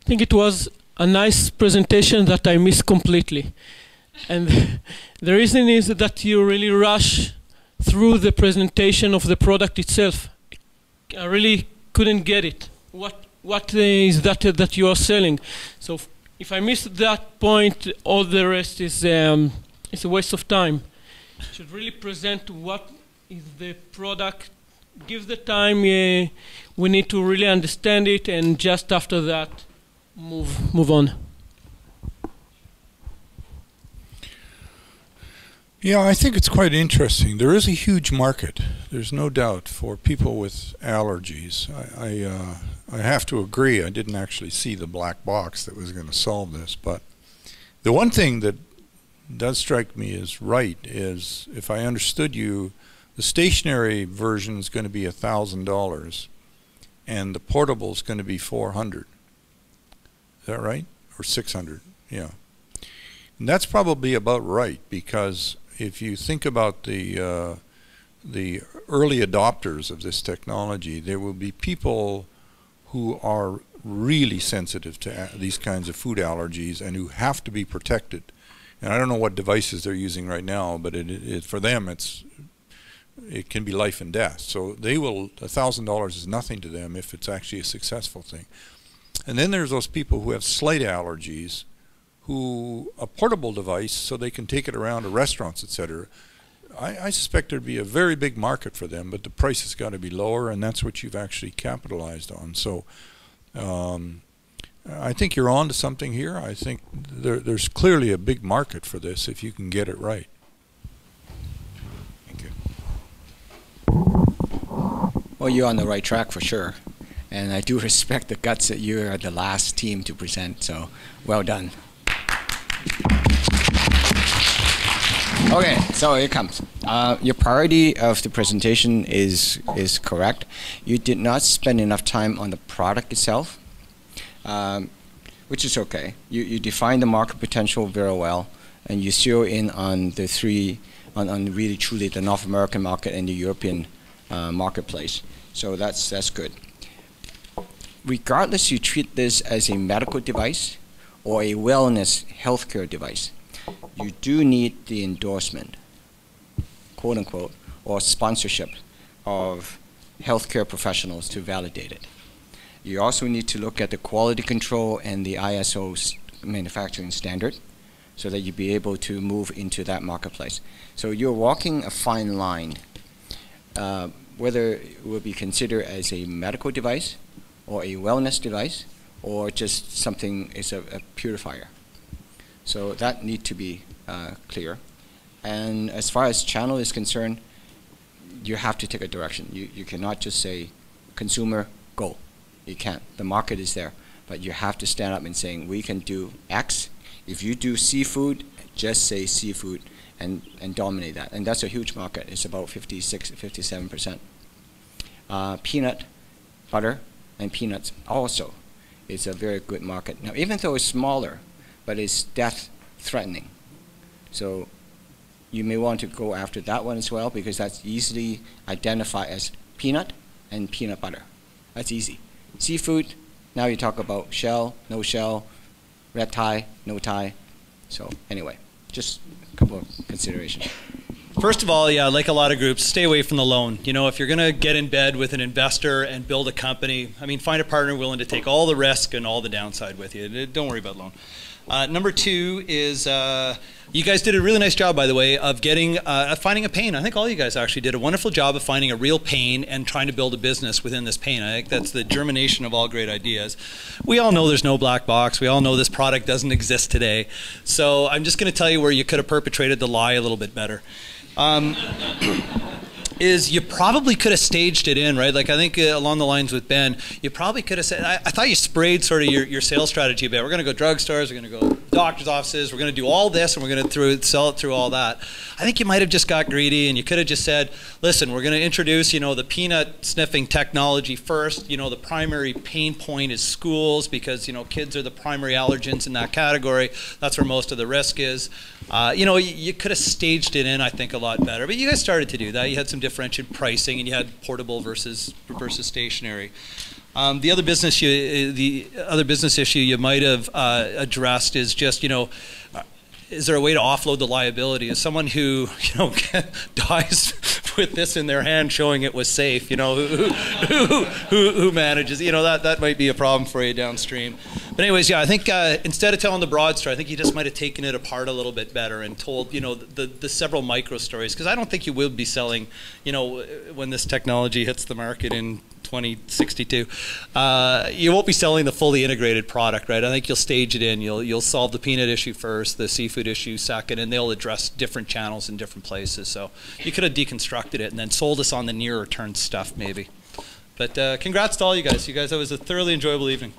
think it was a nice presentation that I missed completely. And the reason is that you really rush through the presentation of the product itself. I really couldn't get it. What is that you are selling? So if I missed that point, all the rest is a waste of time. You should really present what is the product, give the time we need to really understand it, and just after that, move on. Yeah, I think it's quite interesting. There is a huge market, there's no doubt, for people with allergies. I have to agree, I didn't actually see the black box that was going to solve this, but the one thing that does strike me as right is, if I understood you, the stationary version is going to be $1,000 and the portable is going to be $400. Is that right? Or $600? Yeah. And that's probably about right, because if you think about the early adopters of this technology, there will be people who are really sensitive to these kinds of food allergies and who have to be protected. And I don't know what devices they're using right now, but for them it can be life and death. So they will, $1,000 is nothing to them if it's actually a successful thing. And then there's those people who have slight allergies, who a portable device so they can take it around to restaurants, etc. I suspect there'd be a very big market for them, but the price has got to be lower, and that's what you've actually capitalized on. So I think you're on to something here. I think there's clearly a big market for this if you can get it right. Thank you. Well, you're on the right track for sure. And I do respect the guts that you are the last team to present, so well done. Okay, so here it comes. Your priority of the presentation is correct. You did not spend enough time on the product itself, which is okay. You define the market potential very well, and you zero in on the on really truly the North American market and the European marketplace. So that's good. Regardless, you treat this as a medical device or a wellness healthcare device, you do need the endorsement, quote unquote, or sponsorship of healthcare professionals to validate it. You also need to look at the quality control and the ISO manufacturing standard so that you be able to move into that marketplace. So you're walking a fine line, whether it will be considered as a medical device or a wellness device, or just something is a purifier. So that need to be clear. And as far as channel is concerned, you have to take a direction. You cannot just say, consumer, go. You can't. The market is there. But you have to stand up and saying, we can do X. If you do seafood, just say seafood and dominate that. And that's a huge market. It's about 56, 57%. Peanut butter and peanuts also is a very good market. Now, even though it's smaller, but it's death-threatening. So you may want to go after that one as well, because that's easily identified as peanut and peanut butter. That's easy. Seafood, now you talk about shell, no shell, red tie, no tie. So anyway, just a couple of considerations. First of all, yeah, like a lot of groups, stay away from the loan. You know, if you're going to get in bed with an investor and build a company, I mean, find a partner willing to take all the risk and all the downside with you. Don't worry about loan. Number two is you guys did a really nice job, by the way, of finding a pain. I think all you guys actually did a wonderful job of finding a real pain and trying to build a business within this pain. I think that's the germination of all great ideas. We all know there's no black box. We all know this product doesn't exist today. So I'm just going to tell you where you could have perpetrated the lie a little bit better. Is you probably could have staged it in, right? Like I think along the lines with Ben, you probably could have said, I thought you sprayed sort of your sales strategy a bit. We're going to go drugstores, we're going to go doctor's offices, we're going to do all this, and we're going to sell it through all that. I think you might have just got greedy, and you could have just said, listen, we're going to introduce, you know, the peanut sniffing technology first. You know, the primary pain point is schools, because, you know, kids are the primary allergens in that category. That's where most of the risk is. You know, you could have staged it in, I think, a lot better. But you guys started to do that. You had some differentiated pricing, and you had portable versus stationary. The other business issue you might have addressed is just, is there a way to offload the liability? As someone who, dies with this in their hand showing it was safe, who manages? That might be a problem for you downstream. But anyways, yeah, I think instead of telling the broad story, I think you just might have taken it apart a little bit better and told, the several micro stories. Because I don't think you will be selling, when this technology hits the market in 2062, you won't be selling the fully integrated product, right? I think you'll stage it in. You'll solve the peanut issue first, the seafood issue second, and they'll address different channels in different places. So you could have deconstructed it and then sold us on the nearer term stuff, maybe. But congrats to all you guys. It was a thoroughly enjoyable evening.